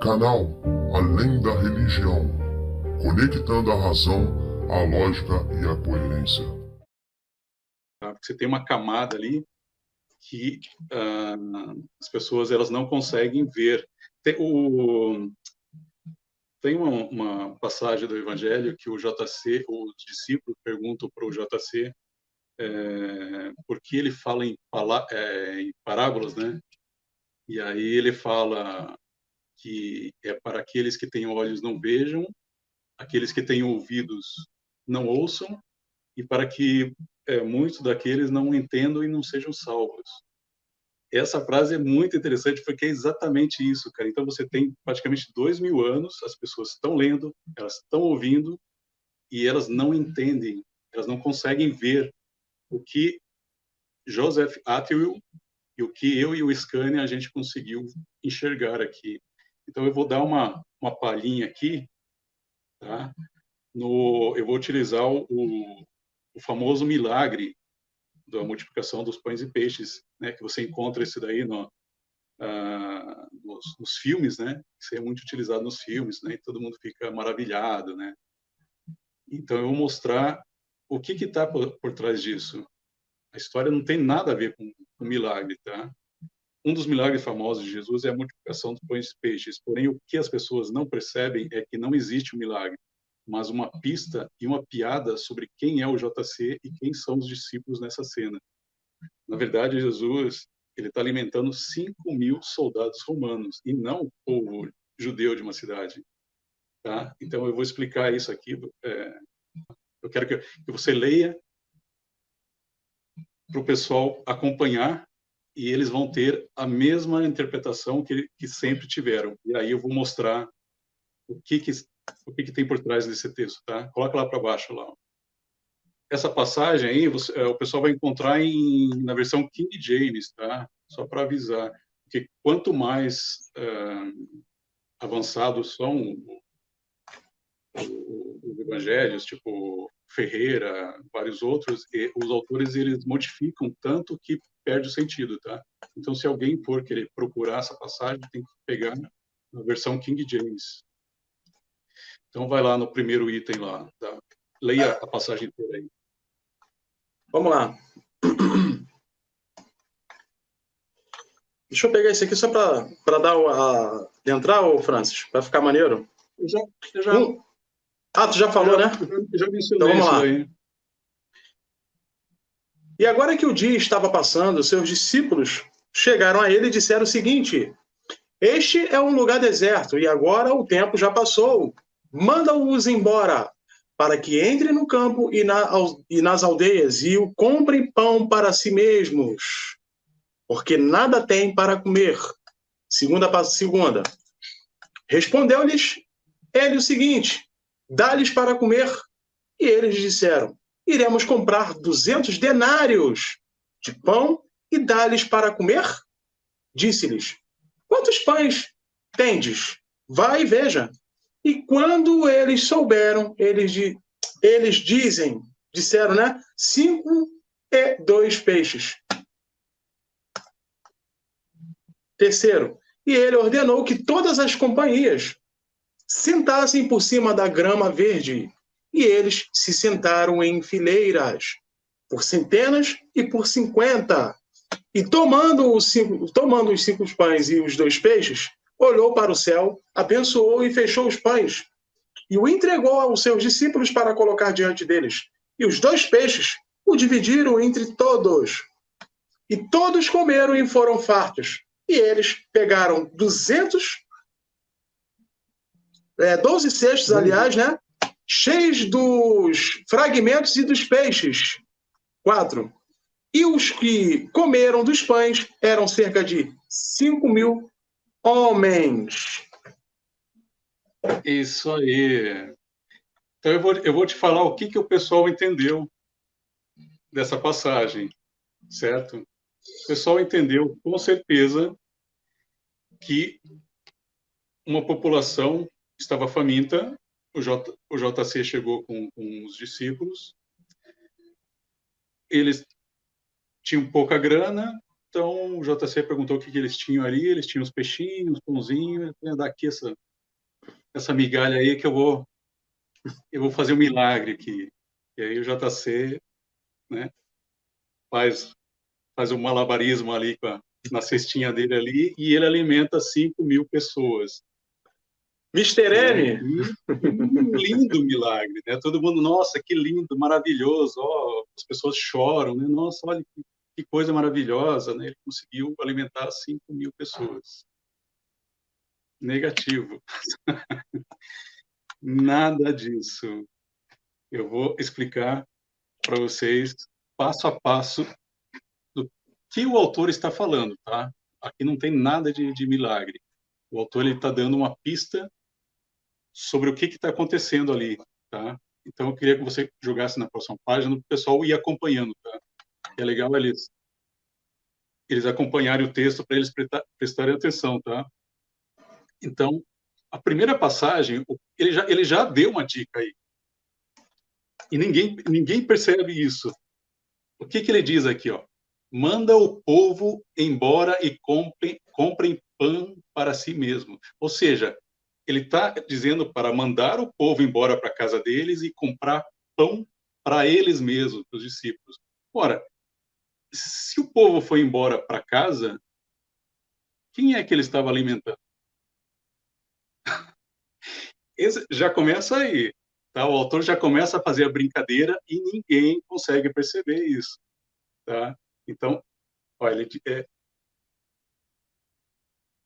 Canal Além da Religião, conectando a razão, a lógica e a coerência. Tá? Porque você tem uma camada ali que as pessoas elas não conseguem ver. Tem uma passagem do Evangelho que o JC, os discípulos perguntam para o JC por que ele fala em parábolas, né? E aí ele fala que é para aqueles que têm olhos não vejam, aqueles que têm ouvidos não ouçam, e para que muitos daqueles não entendam e não sejam salvos. Essa frase é muito interessante porque é exatamente isso, cara. Então você tem praticamente 2000 anos, as pessoas estão lendo, elas estão ouvindo e elas não entendem, elas não conseguem ver o que Joseph Atwill e o que eu e o Scania a gente conseguiu enxergar aqui. Então eu vou dar uma palhinha aqui, tá? Eu vou utilizar o famoso milagre da multiplicação dos pães e peixes, né? Que você encontra esse daí nos filmes, né? Isso é muito utilizado nos filmes, né? E todo mundo fica maravilhado, né? Então eu vou mostrar o que está por trás disso. A história não tem nada a ver com milagre, tá? Um dos milagres famosos de Jesus é a multiplicação dos pães e peixes. Porém, o que as pessoas não percebem é que não existe um milagre, mas uma pista e uma piada sobre quem é o JC e quem são os discípulos nessa cena. Na verdade, Jesus ele está alimentando 5.000 soldados romanos e não o povo judeu de uma cidade. Tá? Então, eu vou explicar isso aqui. Eu quero que você leia para o pessoal acompanhar e eles vão ter a mesma interpretação que sempre tiveram. E aí eu vou mostrar o que tem por trás desse texto. Tá? Coloca lá para baixo. Lá. Essa passagem aí, o pessoal vai encontrar na versão King James, tá? Só para avisar. Porque quanto mais avançados são os evangelhos, tipo Ferreira, vários outros, e os autores eles modificam tanto que perde o sentido, tá? Então, se alguém for querer procurar essa passagem, tem que pegar a versão King James. Então, vai lá no primeiro item lá, tá? Leia a passagem inteira aí. Vamos lá. Deixa eu pegar esse aqui só para dar entrar, ô Francis, para ficar maneiro. Eu já... tu já falou, né? Eu já mencionei então, vamos isso lá. aí. E agora que o dia estava passando, seus discípulos chegaram a ele e disseram o seguinte: este é um lugar deserto e agora o tempo já passou. Manda-os embora, para que entrem no campo e nas aldeias e o comprem pão para si mesmos, porque nada têm para comer. Segunda. Respondeu-lhes ele o seguinte: dá-lhes para comer. E eles disseram: iremos comprar 200 denários de pão e dá-lhes para comer? Disse-lhes: quantos pães tendes? Vai e veja. E quando eles souberam, eles disseram, né? 5 e 2 peixes. Terceiro, e ele ordenou que todas as companhias sentassem por cima da grama verde, e eles se sentaram em fileiras, por centenas e por 50. E tomando os 5 pães e os 2 peixes, olhou para o céu, abençoou e fechou os pães, e o entregou aos seus discípulos para colocar diante deles. E os 2 peixes o dividiram entre todos. E todos comeram e foram fartos. E eles pegaram 12 cestos, aliás, né? Cheios dos fragmentos e dos peixes. 4. E os que comeram dos pães eram cerca de 5.000 homens. Isso aí. Então eu vou te falar o que o pessoal entendeu dessa passagem, certo? O pessoal entendeu com certeza que uma população estava faminta, o JC chegou com os discípulos, eles tinham pouca grana, Então, o JC perguntou o que eles tinham ali. Eles tinham os peixinhos, pãozinho. Dar aqui essa migalha aí que eu vou fazer um milagre aqui. E aí o JC, né, faz um malabarismo ali na cestinha dele ali, e ele alimenta 5.000 pessoas. Mr. Né? M! E um lindo milagre, né? Todo mundo, nossa, que lindo, maravilhoso, as pessoas choram, né? Nossa, olha que coisa maravilhosa, né? Ele conseguiu alimentar 5.000 pessoas. Negativo. Nada disso. Eu vou explicar para vocês, passo a passo, do que o autor está falando, tá? Aqui não tem nada de milagre. O autor está dando uma pista sobre o que está acontecendo ali, tá? Então, eu queria que você jogasse na próxima página, o pessoal ir acompanhando, tá? É legal eles acompanharem o texto para eles prestarem atenção, tá? Então, a primeira passagem, ele já deu uma dica aí. E ninguém percebe isso. O que ele diz aqui, ó? Manda o povo embora e comprem pão para si mesmo. Ou seja, ele está dizendo para mandar o povo embora para a casa deles e comprar pão para eles mesmos, para os discípulos. Ora, se o povo foi embora para casa, quem é que ele estava alimentando? Já começa aí. Tá? O autor já começa a fazer a brincadeira e ninguém consegue perceber isso. Tá? Então, olha,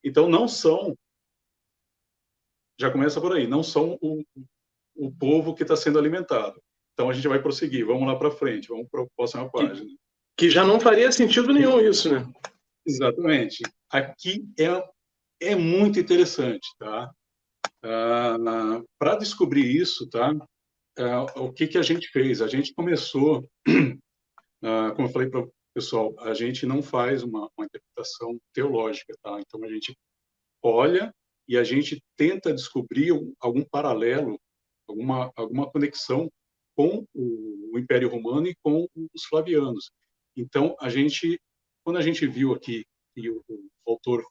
então não são, já começa por aí, não são o povo que está sendo alimentado. Então a gente vai prosseguir, vamos lá para frente, vamos para a próxima página. Que já não faria sentido nenhum isso, né? Exatamente. Aqui é muito interessante, tá? Para descobrir isso, tá? O que a gente fez? A gente começou, como eu falei para o pessoal, a gente não faz uma interpretação teológica, tá? Então a gente olha e a gente tenta descobrir algum paralelo, alguma conexão com o Império Romano e com os Flavianos. Então, quando a gente viu aqui que o autor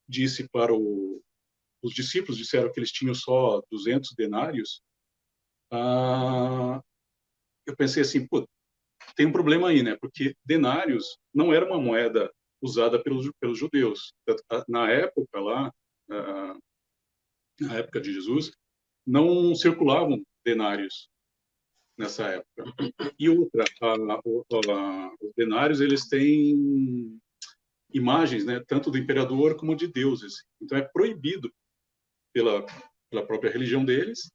disse para os discípulos, disseram que eles tinham só 200 denários, eu pensei assim, pô, tem um problema aí, né? Porque denários não era uma moeda usada pelos judeus. Na época lá, na época de Jesus, não circulavam denários nessa época. E outra, os denários, eles têm imagens, né, tanto do imperador como de deuses. Então é proibido pela própria religião deles,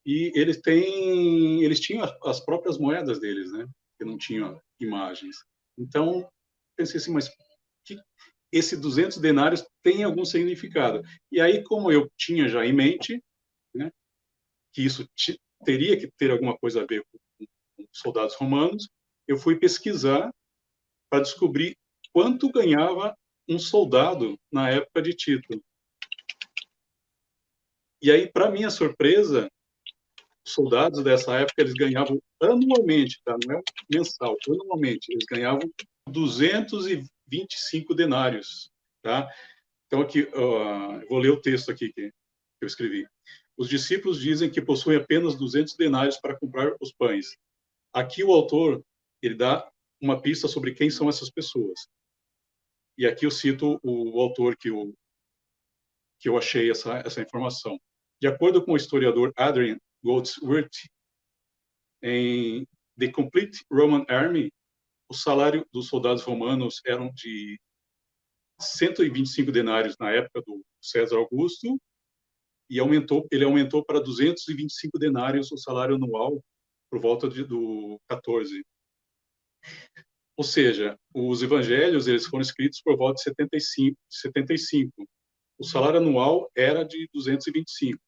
e eles tinham as próprias moedas deles, né, que não tinham imagens. Então pensei assim, mas esse 200 denários tem algum significado? E aí, como eu tinha já em mente, né, que isso teria que ter alguma coisa a ver com soldados romanos, eu fui pesquisar para descobrir quanto ganhava um soldado na época de Tito. E aí, para minha surpresa, os soldados dessa época eles ganhavam anualmente, tá? Não é mensal, anualmente, eles ganhavam 225 denários, tá? Então aqui, vou ler o texto aqui que eu escrevi. Os discípulos dizem que possuem apenas 200 denários para comprar os pães. Aqui o autor ele dá uma pista sobre quem são essas pessoas. E aqui eu cito o autor que eu achei essa informação. De acordo com o historiador Adrian Goldsworthy, em The Complete Roman Army, o salário dos soldados romanos eram de 125 denários na época do César Augusto, e ele aumentou para 225 denários o salário anual por volta do 14. Ou seja, os evangelhos eles foram escritos por volta de 75. O salário anual era de 225.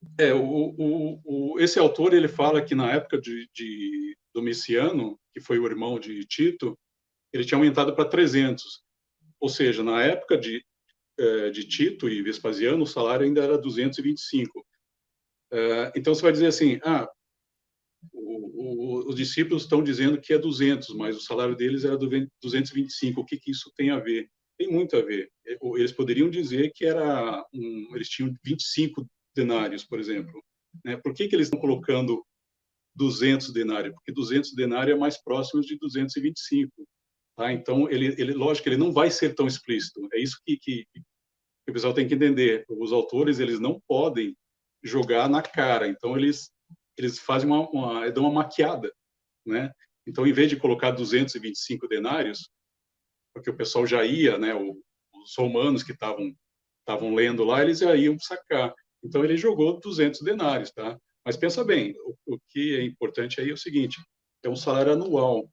Esse autor ele fala que na época de Domiciano, que foi o irmão de Tito, ele tinha aumentado para 300. Ou seja, na época de Tito e Vespasiano, o salário ainda era 225. Então, você vai dizer assim, os discípulos estão dizendo que é 200, mas o salário deles era 225. O que isso tem a ver? Tem muito a ver. Eles poderiam dizer que eles tinham 25 denários, por exemplo. Né? Por que eles estão colocando 200 denários? Porque 200 denários é mais próximo de 225. Tá? Então, lógico, ele não vai ser tão explícito. É isso que o pessoal tem que entender. Os autores, eles não podem jogar na cara. Então, eles fazem dão uma maquiada, né? Então, em vez de colocar 225 denários, porque o pessoal já ia, né? Os romanos que estavam lendo lá, eles já iam sacar. Então, ele jogou 200 denários, tá? Mas pensa bem, o que é importante aí é o seguinte, é um salário anual.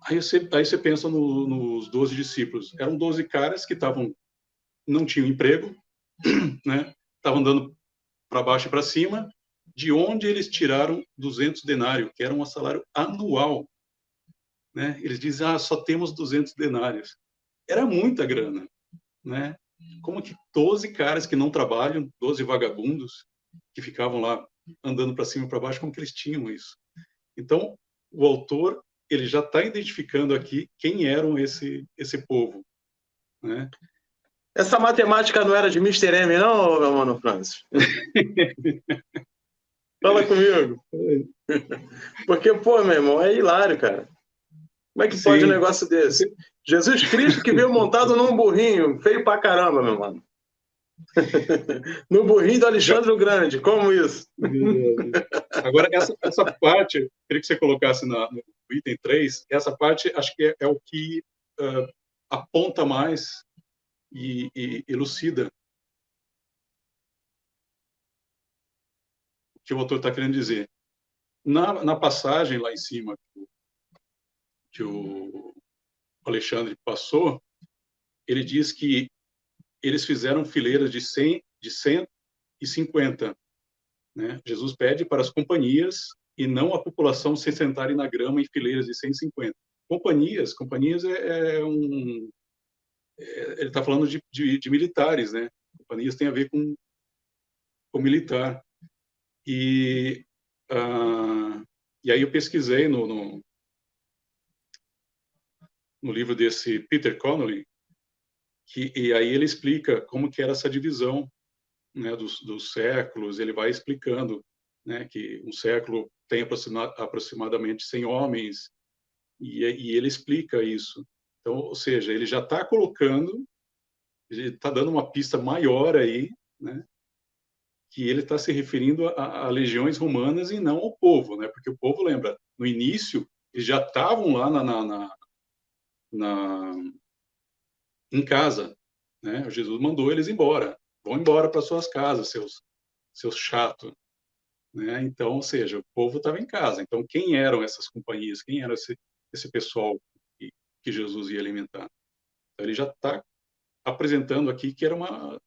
Aí você pensa nos 12 discípulos. Eram 12 caras que não tinham emprego, né? Estavam andando para baixo e para cima. De onde eles tiraram 200 denários, que era um salário anual? Né? Eles dizem, só temos 200 denários. Era muita grana. Né? Como que 12 caras que não trabalham, 12 vagabundos, que ficavam lá andando para cima e para baixo, como que eles tinham isso? Então, o autor ele já está identificando aqui quem eram esse povo. Né? Essa matemática não era de Mr. M, não, meu mano Francis? Fala comigo. Porque, pô, meu irmão, é hilário, cara. Como é que pode um negócio desse? Jesus Cristo que veio montado num burrinho, feio pra caramba, meu mano. No burrinho do Alexandre o Grande, como isso? Agora, essa parte, queria que você colocasse no item 3, essa parte acho que é o que aponta mais e elucida o que o autor está querendo dizer. Na passagem lá em cima que o Alexandre passou, ele diz que eles fizeram fileiras de 100, de 150. Né? Jesus pede para as companhias e não a população se sentarem na grama em fileiras de 150. Companhias ele está falando de militares, né? Companhias tem a ver com militar. E aí eu pesquisei no livro desse Peter Connolly, e aí ele explica como que era essa divisão, né, dos séculos. Ele vai explicando, né, que um século tem aproximadamente 100 homens, e ele explica isso. Então, ou seja, ele já está colocando, ele está dando uma pista maior aí, né, que ele está se referindo a legiões romanas e não ao povo, né, porque o povo, lembra, no início, eles já estavam lá em casa, né? Jesus mandou eles embora, vão embora para suas casas, seus chatos, né? Então, ou seja, o povo estava em casa. Então, quem eram essas companhias? Quem era esse pessoal que Jesus ia alimentar? Então, ele já está apresentando aqui que era uma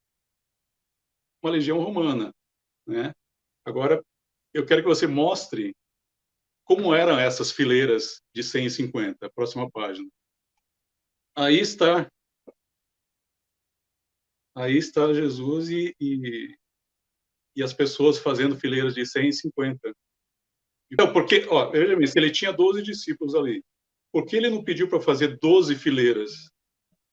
legião romana, né? Agora, eu quero que você mostre como eram essas fileiras de 150. Próxima página. Aí está Jesus e as pessoas fazendo fileiras de 150. Então, porque, veja bem, se ele tinha 12 discípulos ali, por que ele não pediu para fazer 12 fileiras,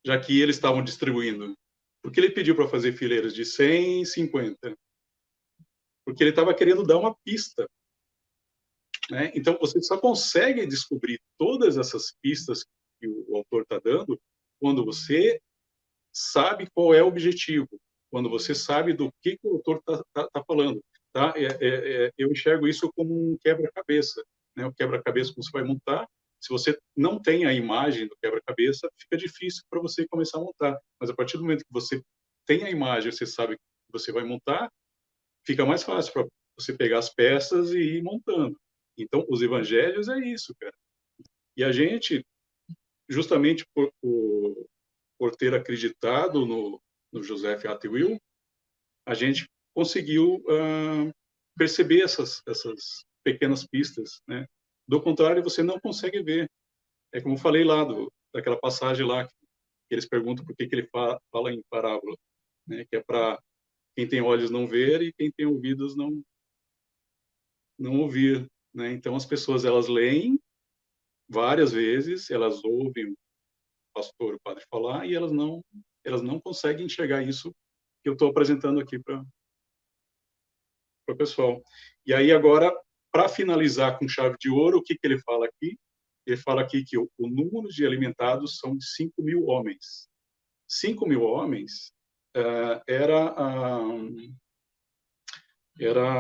já que eles estavam distribuindo? Por que ele pediu para fazer fileiras de 150? Porque ele estava querendo dar uma pista. Né? Então, você só consegue descobrir todas essas pistas que o autor está dando quando você sabe qual é o objetivo, quando você sabe do que o autor está falando. Tá? Eu enxergo isso como um quebra-cabeça. Né? O quebra-cabeça que você vai montar, se você não tem a imagem do quebra-cabeça, fica difícil para você começar a montar. Mas a partir do momento que você tem a imagem, você sabe que você vai montar, fica mais fácil para você pegar as peças e ir montando. Então, os evangelhos é isso, cara. E a gente, justamente por ter acreditado no Joseph Atwill, a gente conseguiu perceber essas pequenas pistas, né? Do contrário, você não consegue ver. É como eu falei lá, daquela passagem lá, que eles perguntam por que ele fala em parábola, né? Que é para quem tem olhos não ver e quem tem ouvidos não ouvir. né? Então, as pessoas, elas leem várias vezes, elas ouvem o pastor, o padre falar, e elas não conseguem enxergar isso que eu estou apresentando aqui para o pessoal. E aí, agora, para finalizar com chave de ouro, o que ele fala aqui? Ele fala aqui que o número de alimentados são de 5.000 homens. 5.000 homens era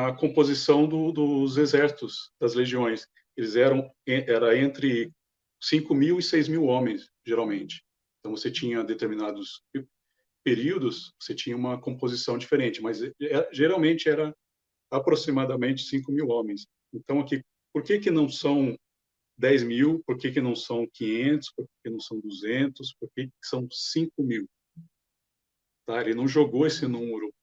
a composição dos exércitos, das legiões. Era entre 5.000 e 6.000 homens, geralmente. Então, você tinha determinados períodos, você tinha uma composição diferente, mas geralmente era aproximadamente 5.000 homens. Então, aqui, por que não são 10.000? Por que não são 500? Por que não são 200? Por que são 5.000? Tá? Ele não jogou esse número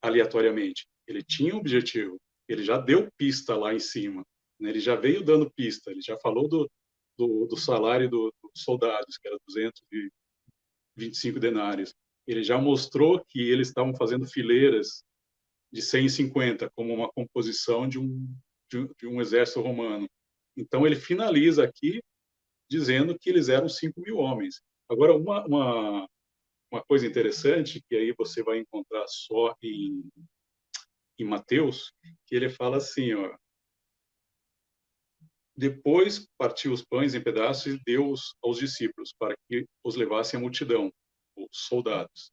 aleatoriamente. Ele tinha um objetivo. Ele já deu pista lá em cima. Né? Ele já veio dando pista. Ele já falou do salário dos soldados, que era 225 denários. Ele já mostrou que eles estavam fazendo fileiras de 150, como uma composição de um exército romano. Então, ele finaliza aqui dizendo que eles eram 5.000 homens. Agora, uma coisa interessante, que aí você vai encontrar só em Mateus, que ele fala assim, ó, depois partiu os pães em pedaços e deu-os aos discípulos, para que os levassem à multidão, os soldados.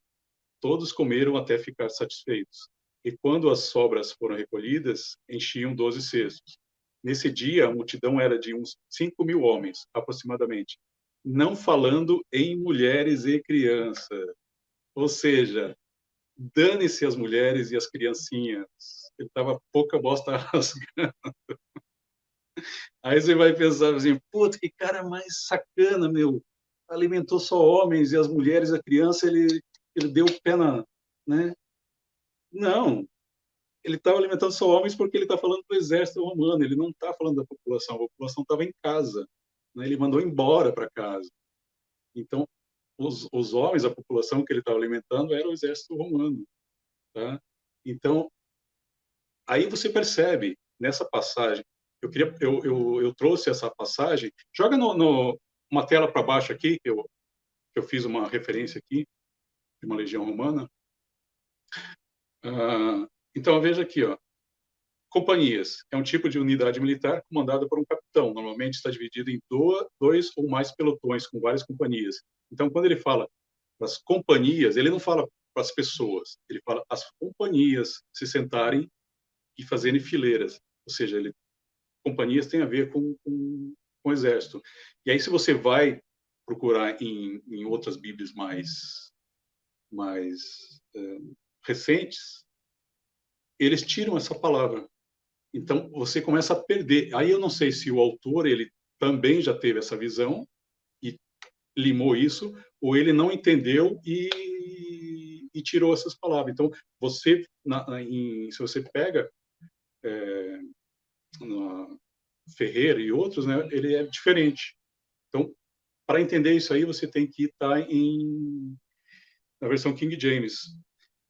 Todos comeram até ficar satisfeitos. E quando as sobras foram recolhidas, enchiam 12 cestos. Nesse dia, a multidão era de uns 5.000 homens, aproximadamente, não falando em mulheres e crianças. Ou seja, dane-se as mulheres e as criancinhas. Ele estava pouca bosta rasgando. Aí você vai pensar assim, puta, que cara mais sacana, meu. Alimentou só homens e as mulheres, a criança, ele deu o pé na... Né? Não, ele estava alimentando só homens porque ele está falando do exército romano, ele não está falando da população, a população estava em casa, né? Ele mandou embora para casa. Então, os homens, a população que ele estava alimentando era o exército romano. Tá? Então, aí você percebe, nessa passagem, eu trouxe essa passagem, joga uma tela para baixo aqui, que eu fiz uma referência aqui, de uma legião romana. Então, veja aqui, ó. Companhias é um tipo de unidade militar comandada por um capitão. Normalmente está dividido em dois ou mais pelotões, com várias companhias. Então, quando ele fala das companhias, ele não fala para as pessoas, ele fala as companhias se sentarem e fazerem fileiras. Ou seja, companhias tem a ver com o exército. E aí, se você vai procurar em outras Bíblias mais recentes, eles tiram essa palavra. Então, você começa a perder. Aí eu não sei se o autor ele também já teve essa visão e limou isso, ou ele não entendeu e tirou essas palavras. Então, se você pega na Ferreira e outros, né, ele é diferente. Então, para entender isso aí, você tem que estar na versão King James.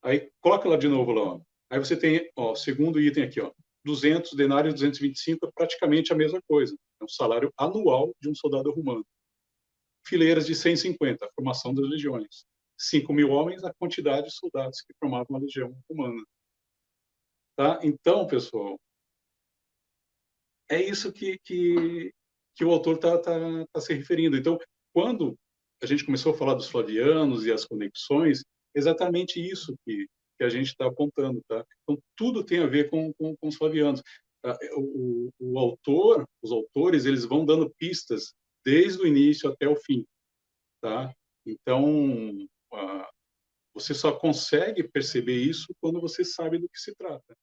Aí, coloca lá de novo lá. Ó. Aí você tem, ó, o segundo item aqui, ó. 200 denários, 225 é praticamente a mesma coisa. É um salário anual de um soldado romano. Fileiras de 150, a formação das legiões. 5.000 homens, a quantidade de soldados que formavam a legião romana. Tá? Então, pessoal, é isso que o autor está se referindo. Então, quando a gente começou a falar dos flavianos e as conexões, exatamente isso que a gente está apontando, tá? Então, tudo tem a ver com os flavianos. Os autores, eles vão dando pistas desde o início até o fim, tá? Então, você só consegue perceber isso quando você sabe do que se trata.